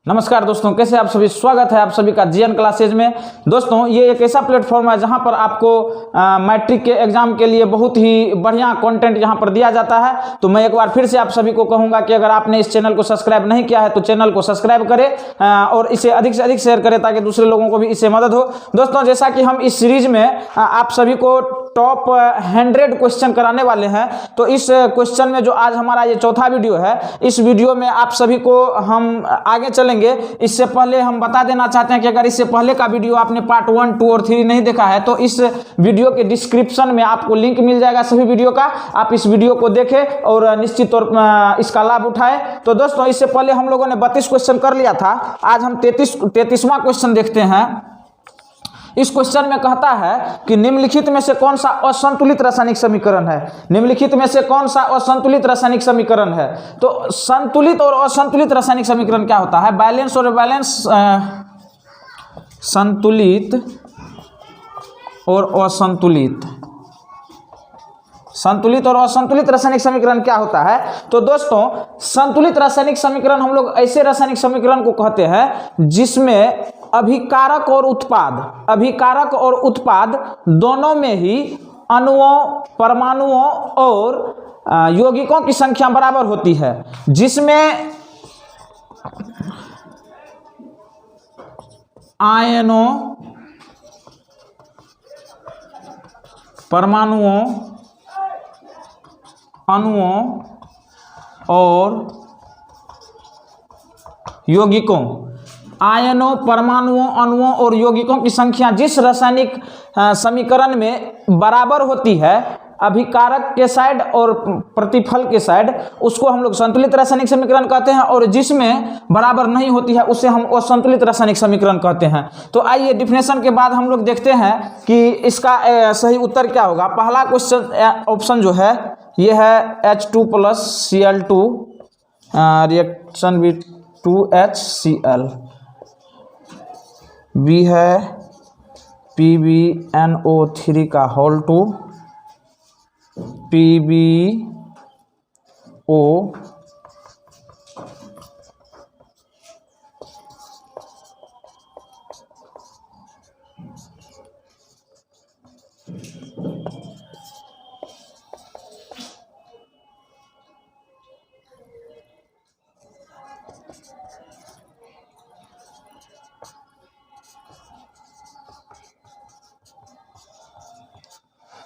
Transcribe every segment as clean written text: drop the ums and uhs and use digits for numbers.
नमस्कार दोस्तों, कैसे आप सभी। स्वागत है आप सभी का जीएन क्लासेज में। दोस्तों, ये एक ऐसा प्लेटफॉर्म है जहां पर आपको मैट्रिक के एग्जाम के लिए बहुत ही बढ़िया कंटेंट यहां पर दिया जाता है। तो मैं एक बार फिर से आप सभी को कहूंगा कि अगर आपने इस चैनल को सब्सक्राइब नहीं किया है तो चैनल को सब्सक्राइब करें और इसे अधिक से अधिक शेयर करें ताकि दूसरे लोगों को भी इससे मदद हो। दोस्तों, जैसा कि हम इस सीरीज में आप सभी को टॉप 100 क्वेश्चन कराने वाले हैं, तो इस क्वेश्चन में जो आज हमारा ये चौथा वीडियो है, इस वीडियो में आप सभी को हम आगे चलेंगे। इससे पहले हम बता देना चाहते हैं कि अगर इससे पहले का वीडियो आपने पार्ट 1, 2 और 3 नहीं देखा है तो इस वीडियो के डिस्क्रिप्शन में आपको लिंक मिल जाएगा सभी वीडियो का। आप इस वीडियो को देखें और निश्चित तौर पर इसका लाभ उठाएं। तो दोस्तों, इससे पहले हम लोगों ने 32 क्वेश्चन कर लिया था। आज हम 33वां क्वेश्चन देखते हैं। इस क्वेश्चन में कहता है कि निम्नलिखित में से कौन सा असंतुलित रासायनिक समीकरण है। निम्नलिखित में से कौन सा असंतुलित रासायनिक समीकरण है। तो संतुलित और असंतुलित रासायनिक समीकरण क्या होता है। बैलेंस और बैलेंस, संतुलित और असंतुलित, संतुलित और असंतुलित रासायनिक समीकरण क्या होता है। तो दोस्तों, संतुलित रासायनिक समीकरण हम लोग ऐसे रासायनिक समीकरण को कहते हैं जिसमें अभिकारक और उत्पाद दोनों में ही अणुओं, परमाणुओं और यौगिकों की संख्या बराबर होती है, जिसमें आयनों, परमाणुओं, अणुओं और यौगिकों, आयनों, परमाणुओं, अणुओं और यौगिकों की संख्या जिस रासायनिक समीकरण में बराबर होती है, अभिकारक के साइड और प्रतिफल के साइड, उसको हम लोग संतुलित रासायनिक समीकरण कहते हैं। और जिसमें बराबर नहीं होती है उसे हम असंतुलित रासायनिक समीकरण कहते हैं। तो आइए डिफिनेशन के बाद हम लोग देखते हैं कि इसका सही उत्तर क्या होगा। पहला क्वेश्चन ऑप्शन जो है ये है H2 + Cl2 reaction with 2HCl। B है PbNO3 का होल 2 PbO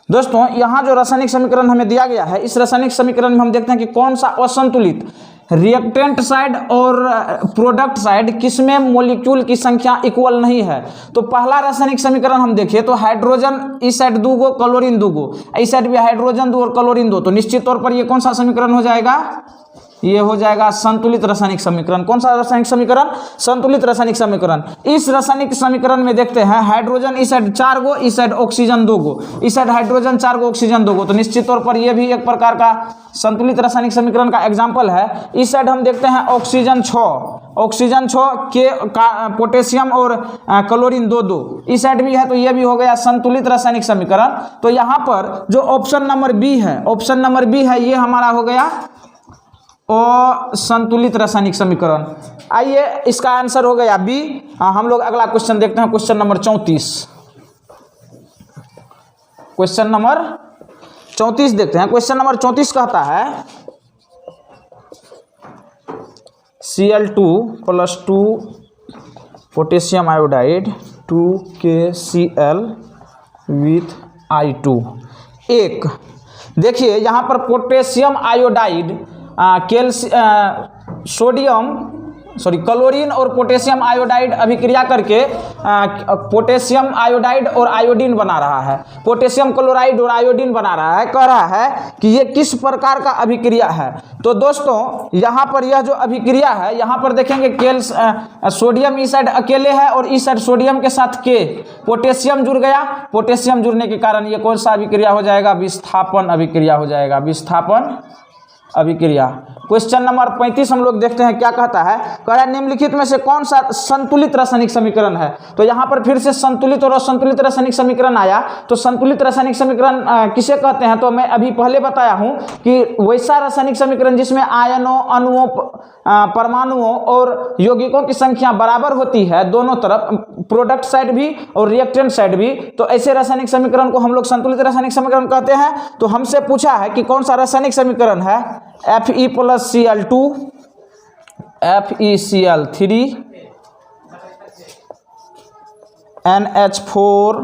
दोस्तों, यहाँ जो रासायनिक समीकरण हमें दिया गया है, इस रासायनिक समीकरण में हम देखते हैं कि कौन सा असंतुलित, रिएक्टेंट साइड और प्रोडक्ट साइड किसमें मॉलिक्यूल की संख्या इक्वल नहीं है। तो पहला रासायनिक समीकरण हम देखें तो हाइड्रोजन इस साइड 2 गो, क्लोरीन 2 गो, इस साइड भी हाइड्रोजन 2 और क्लोरीन 2। तो निश्चित तौर पर ये कौन सा समीकरण हो जाएगा। ये हो जाएगा संतुलित रासायनिक समीकरण। कौन सा रासायनिक समीकरण। संतुलित रासायनिक समीकरण। इस रासायनिक समीकरण में देखते हैं हाइड्रोजन इस साइड 4 गो, इस साइड ऑक्सीजन 2 गो, इस साइड हाइड्रोजन 4 गो, ऑक्सीजन 2 गो। तो निश्चित तौर पर यह भी एक प्रकार का संतुलित रासायनिक समीकरण का एग्जाम्पल है। इस साइड हम देखते हैं ऑक्सीजन 6 के पोटेशियम और क्लोरीन 2। इस साइड भी है तो यह भी हो गया संतुलित रासायनिक समीकरण। तो यहाँ पर जो ऑप्शन नंबर बी है, ये हमारा हो गया असंतुलित रासायनिक समीकरण। आइए, इसका आंसर हो गया बी। हम लोग अगला क्वेश्चन देखते हैं, क्वेश्चन नंबर 34। क्वेश्चन नंबर 34 देखते हैं। क्वेश्चन नंबर 34 कहता है Cl2 + 2 potassium iodide 2KCl with I2। एक देखिए, यहाँ पर पोटेशियम आयोडाइड क्लोरीन और पोटेशियम आयोडाइड अभिक्रिया करके पोटेशियम आयोडाइड और आयोडीन बना रहा है। पोटेशियम क्लोराइड और आयोडीन बना रहा है। कह रहा है कि ये किस प्रकार का अभिक्रिया है। तो दोस्तों, यहाँ पर यह जो अभिक्रिया है, यहाँ पर देखेंगे सोडियम इस साइड अकेले है और इस साइड सोडियम के साथ पोटेशियम जुड़ गया। पोटेशियम जुड़ने के कारण ये कौन सा अभिक्रिया हो जाएगा। विस्थापन अभिक्रिया हो जाएगा। विस्थापन अभिक्रिया। क्वेश्चन नंबर 35 हम लोग देखते हैं क्या कहता है। कह रहा है निम्नलिखित में से कौन सा संतुलित रासायनिक समीकरण है। तो यहाँ पर फिर से संतुलित और असंतुलित रासायनिक समीकरण आया। तो संतुलित रासायनिक समीकरण किसे कहते हैं, तो मैं अभी पहले बताया हूं कि वैसा रासायनिक समीकरण जिसमें आयनों, अणुओं, परमाणुओं और यौगिकों की संख्या बराबर होती है दोनों तरफ, प्रोडक्ट साइड भी और रिएक्टेंट साइड भी, तो ऐसे रासायनिक समीकरण को हम लोग संतुलित रासायनिक समीकरण कहते हैं। तो हमसे पूछा है कि कौन सा रासायनिक समीकरण है, Fe + Cl2 FeCl3 NH4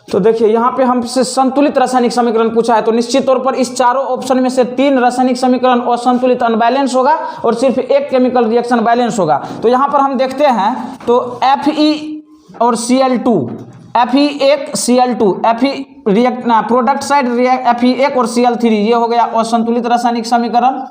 तो देखिए यहाँ पे हमसे संतुलित रासायनिक समीकरण पूछा है। तो निश्चित तौर पर इस चारों ऑप्शन में से 3 रासायनिक समीकरण असंतुलित अनबैलेंस होगा और सिर्फ एक केमिकल रिएक्शन बैलेंस होगा। तो यहाँ पर हम देखते हैं तो Fe और Cl2, Fe1 Cl2, Fe product side Fe1 और Cl3, ये हो गया असंतुलित रासायनिक समीकरण।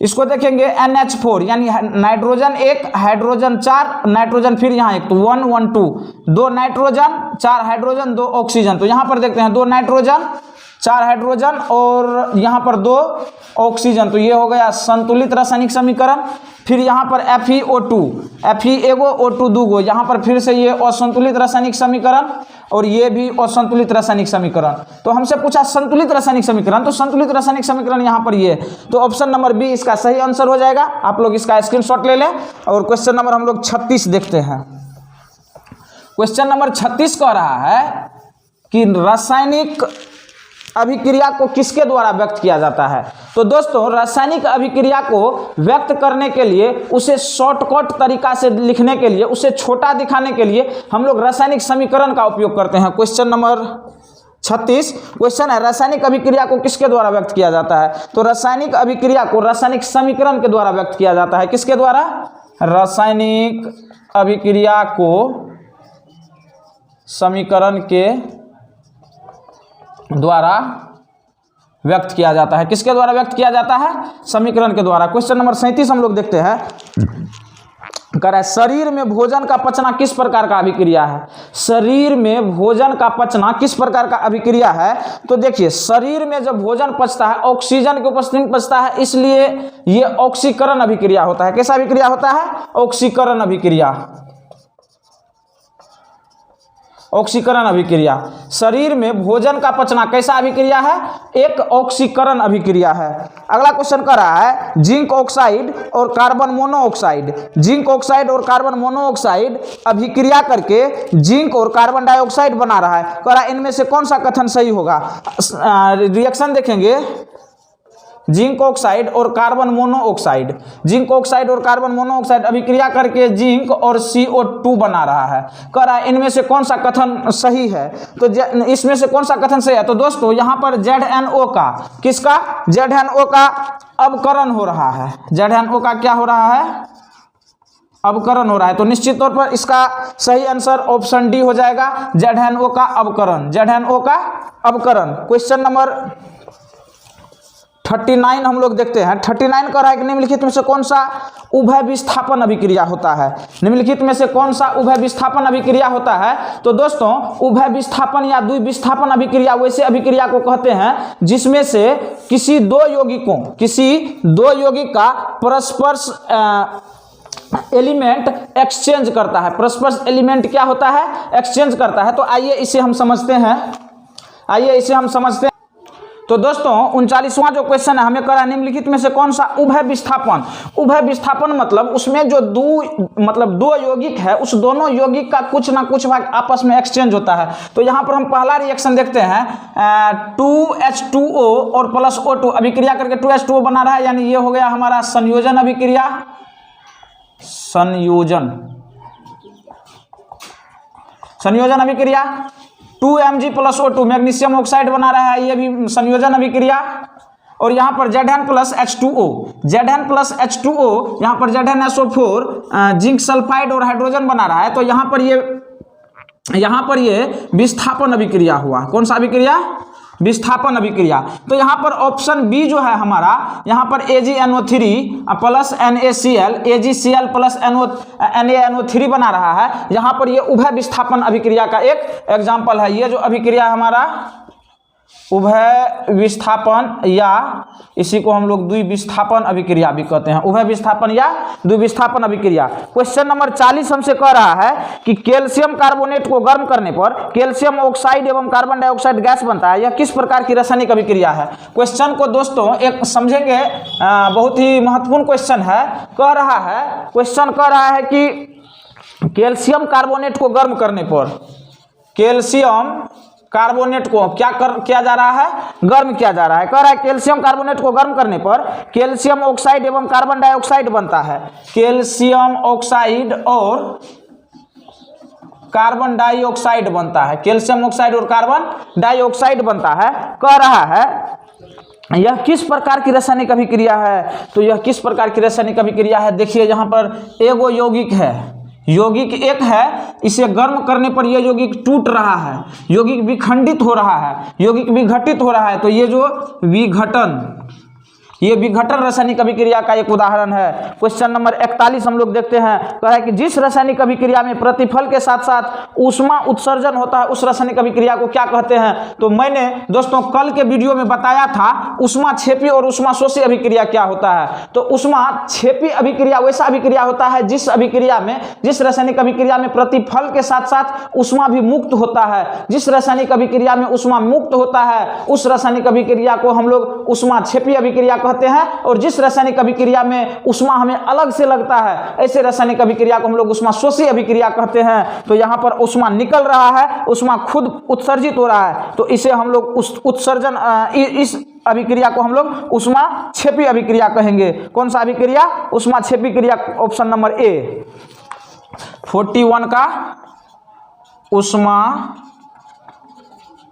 इसको देखेंगे NH4 यानी नाइट्रोजन 1, हाइड्रोजन 4, नाइट्रोजन फिर यहाँ 1, तो 1 1 2, 2 नाइट्रोजन 4 हाइड्रोजन 2 ऑक्सीजन। तो यहाँ पर देखते हैं 2 नाइट्रोजन 4 हाइड्रोजन और यहाँ पर 2 ऑक्सीजन। तो ये हो गया संतुलित रासायनिक समीकरण। फिर यहाँ पर FeO2, Fe1 O2 2, यहाँ पर फिर से ये असंतुलित रासायनिक समीकरण और ये भी असंतुलित रासायनिक समीकरण। तो हमसे पूछा संतुलित रासायनिक समीकरण, तो संतुलित रासायनिक समीकरण यहाँ पर ये, तो ऑप्शन नंबर बी इसका सही आंसर हो जाएगा। आप लोग इसका स्क्रीनशॉट ले लें। और क्वेश्चन नंबर हम लोग 36 देखते हैं। क्वेश्चन नंबर 36 कह रहा है कि रासायनिक अभिक्रिया को किसके द्वारा व्यक्त किया जाता है। तो दोस्तों रासायनिक अभिक्रिया को व्यक्त करने के लिए, उसे शॉर्टकट तरीका से लिखने के लिए, उसे छोटा दिखाने के लिए हम लोग रासायनिक समीकरण का उपयोग करते हैं। क्वेश्चन नंबर 36 क्वेश्चन है रासायनिक अभिक्रिया को किसके द्वारा व्यक्त किया जाता है। तो रासायनिक अभिक्रिया को रासायनिक समीकरण के द्वारा व्यक्त किया जाता है। किसके द्वारा, रासायनिक अभिक्रिया को समीकरण के द्वारा व्यक्त किया जाता है। किसके द्वारा व्यक्त किया जाता है, समीकरण के द्वारा। क्वेश्चन नंबर 37 हम लोग देखते हैं। कह रहा है शरीर में भोजन का पचना किस प्रकार का अभिक्रिया है। शरीर में भोजन का पचना किस प्रकार का अभिक्रिया है। तो देखिए शरीर में जब भोजन पचता है ऑक्सीजन के उपस्थिति में पचता है, इसलिए ये ऑक्सीकरण अभिक्रिया होता है। कैसा अभिक्रिया होता है, ऑक्सीकरण अभिक्रिया। ऑक्सीकरण अभिक्रिया। शरीर में भोजन का पचना कैसा अभिक्रिया है, एक ऑक्सीकरण अभिक्रिया है। अगला क्वेश्चन कर रहा है जिंक ऑक्साइड और कार्बन मोनोऑक्साइड, जिंक ऑक्साइड और कार्बन मोनोऑक्साइड अभिक्रिया करके जिंक और कार्बन डाइऑक्साइड बना रहा है। कह रहा है इनमें से कौन सा कथन सही होगा। रिएक्शन देखेंगे, जिंक ऑक्साइड और कार्बन मोनोऑक्साइड, जिंक ऑक्साइड और कार्बन मोनोऑक्साइड अभिक्रिया करके जिंक और CO2 बना रहा है। कह रहा है इनमें से कौन सा कथन सही है। तो इसमें से कौन सा कथन सही है। तो दोस्तों यहाँ पर ZNO का, किसका, ZNO का अवकरण हो रहा है। ZNO का क्या हो रहा है, अवकरण हो रहा है। तो निश्चित तौर पर इसका सही आंसर ऑप्शन डी हो जाएगा, ZNO का अवकरण, ZNO का अवकरण। क्वेश्चन नंबर 39 हम लोग देखते हैं। 39 कह रहा है कि निम्नलिखित में से कौन सा उभय विस्थापन अभिक्रिया होता है। निम्नलिखित में से कौन सा उभय विस्थापन अभिक्रिया होता है। तो दोस्तों उभय विस्थापन या द्विविस्थापन अभिक्रिया वैसे अभिक्रिया को कहते हैं जिसमें से किसी दो यौगिक का परस्पर एलिमेंट एक्सचेंज करता है। परस्पर एलिमेंट क्या होता है, एक्सचेंज करता है। तो आइए इसे हम समझते हैं, तो दोस्तों 39वां जो क्वेश्चन है हमें करा निम्नलिखित में से कौन सा उभय विस्थापन। उभय विस्थापन मतलब उसमें जो दो यौगिक है, उस दोनों यौगिक का कुछ ना कुछ भाग आपस में एक्सचेंज होता है। तो यहाँ पर हम पहला रिएक्शन देखते हैं, 2H2O और +O2 अभिक्रिया करके 2H2O बना रहा है, यानी ये हो गया हमारा संयोजन अभिक्रिया। संयोजन अभिक्रिया 2Mg+O2 मैग्नीशियम ऑक्साइड बना रहा है, ये भी संयोजन अभिक्रिया। और यहाँ पर Zn+H2O, यहाँ पर ZnSO4 जिंक सल्फाइड और हाइड्रोजन बना रहा है। तो यहाँ पर ये यहाँ पर ये विस्थापन अभिक्रिया हुआ। कौन सा अभिक्रिया? विस्थापन अभिक्रिया। तो यहाँ पर ऑप्शन बी जो है हमारा, यहाँ पर AgNO3 plus NaCl AgCl plus NaNO3 बना रहा है। यहाँ पर ये उभय विस्थापन अभिक्रिया का एक एग्जाम्पल है। ये जो अभिक्रिया हमारा उभय विस्थापन, या इसी को हम लोग द्विविस्थापन अभिक्रिया भी कहते हैं, उभय विस्थापन या द्विविस्थापन अभिक्रिया। क्वेश्चन नंबर 40 हमसे कह रहा है कि कैल्शियम कार्बोनेट को गर्म करने पर कैल्शियम ऑक्साइड एवं कार्बन डाइऑक्साइड गैस बनता है। यह किस प्रकार की रासायनिक अभिक्रिया है? क्वेश्चन को दोस्तों एक समझेंगे, बहुत ही महत्वपूर्ण क्वेश्चन है। क्वेश्चन कह रहा है कि कैल्शियम कार्बोनेट को गर्म करने पर कैल्शियम कार्बोनेट को किया जा रहा है? गर्म किया जा रहा है। कह रहा है कैल्शियम कार्बोनेट को गर्म करने पर कैल्शियम ऑक्साइड एवं कार्बन डाइऑक्साइड बनता है। कैल्शियम ऑक्साइड और कार्बन डाइऑक्साइड बनता है। कैल्शियम ऑक्साइड और कार्बन डाइऑक्साइड बनता है। कह रहा है यह किस प्रकार की रासायनिक अभिक्रिया है? तो यह किस प्रकार की रासायनिक अभिक्रिया है? देखिए यहाँ पर एगो यौगिक है, यौगिक एक है, इसे गर्म करने पर यह यौगिक टूट रहा है, यौगिक विखंडित हो रहा है, यौगिक विघटित हो रहा है। तो ये जो विघटन, ये विघटन रासायनिक अभिक्रिया का एक उदाहरण है। क्वेश्चन नंबर 41 हम लोग देखते हैं। कह है कि जिस रासायनिक अभिक्रिया में प्रतिफल के साथ साथ ऊष्मा उत्सर्जन होता है उस रासायनिक अभिक्रिया को क्या कहते हैं? तो मैंने दोस्तों कल के वीडियो में बताया था ऊष्मा क्षेपी और ऊष्मा शोषी अभिक्रिया क्या होता है। तो ऊष्मा क्षेपी अभिक्रिया वैसा अभिक्रिया होता है जिस अभिक्रिया में, जिस रासायनिक अभिक्रिया में प्रतिफल के साथ साथ ऊष्मा भी मुक्त होता है। जिस रासायनिक अभिक्रिया में ऊष्मा मुक्त होता है उस रासायनिक अभिक्रिया को हम लोग ऊष्मा क्षेपी अभिक्रिया कहते हैं। और जिस रासायनिक अभिक्रिया में ऊष्मा हमें अलग से लगता है ऐसे रासायनिक अभिक्रिया को हम लोग ऊष्मा शोषी अभिक्रिया कहते हैं। तो यहाँ पर ऊष्मा निकल रहा है, ऊष्मा खुद उत्सर्जित हो रहा है, तो इसे हम लोग उत्सर्जन, इस अभिक्रिया को हम लोग ऊष्मा क्षेपी अभिक्रिया कहेंगे। कौन सा अभिक्रिया? ऊष्मा क्षेपी क्रिया। ऑप्शन नंबर ए 41 का ऊष्मा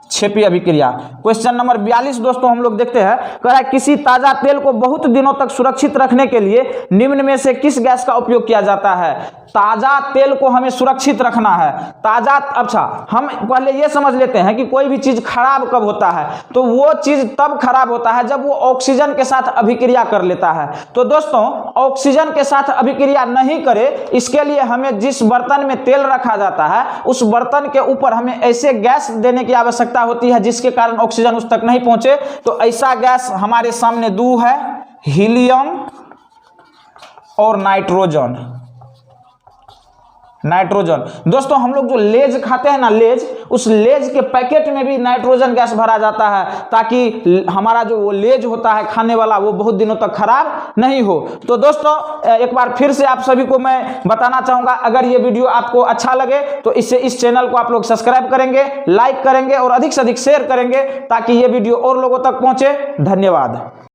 क्षेपी अभिक्रिया। क्वेश्चन नंबर 42 दोस्तों हम लोग देखते हैं। कह रहा है किसी ताजा तेल को बहुत दिनों तक सुरक्षित रखने के लिए निम्न में से किस गैस का उपयोग किया जाता है? ताजा तेल को हमें सुरक्षित रखना है। ताजा, अच्छा हम पहले ये समझ लेते हैं कि कोई भी चीज खराब कब होता है? तो वो चीज तब खराब होता है जब वो ऑक्सीजन के साथ अभिक्रिया कर लेता है। तो दोस्तों ऑक्सीजन के साथ अभिक्रिया नहीं करे, इसके लिए हमें जिस बर्तन में तेल रखा जाता है उस बर्तन के ऊपर हमें ऐसे गैस देने की आवश्यकता होती है जिसके कारण ऑक्सीजन उस तक नहीं पहुंचे। तो ऐसा गैस हमारे सामने दो है, हीलियम और नाइट्रोजन। नाइट्रोजन दोस्तों हम लोग जो लेज खाते हैं ना, लेज, उस लेज के पैकेट में भी नाइट्रोजन गैस भरा जाता है ताकि हमारा जो वो लेज होता है खाने वाला वो बहुत दिनों तक खराब नहीं हो। तो दोस्तों एक बार फिर से आप सभी को मैं बताना चाहूंगा, अगर ये वीडियो आपको अच्छा लगे तो इस चैनल को आप लोग सब्सक्राइब करेंगे, लाइक करेंगे और अधिक से अधिक शेयर करेंगे ताकि ये वीडियो और लोगों तक पहुंचे। धन्यवाद।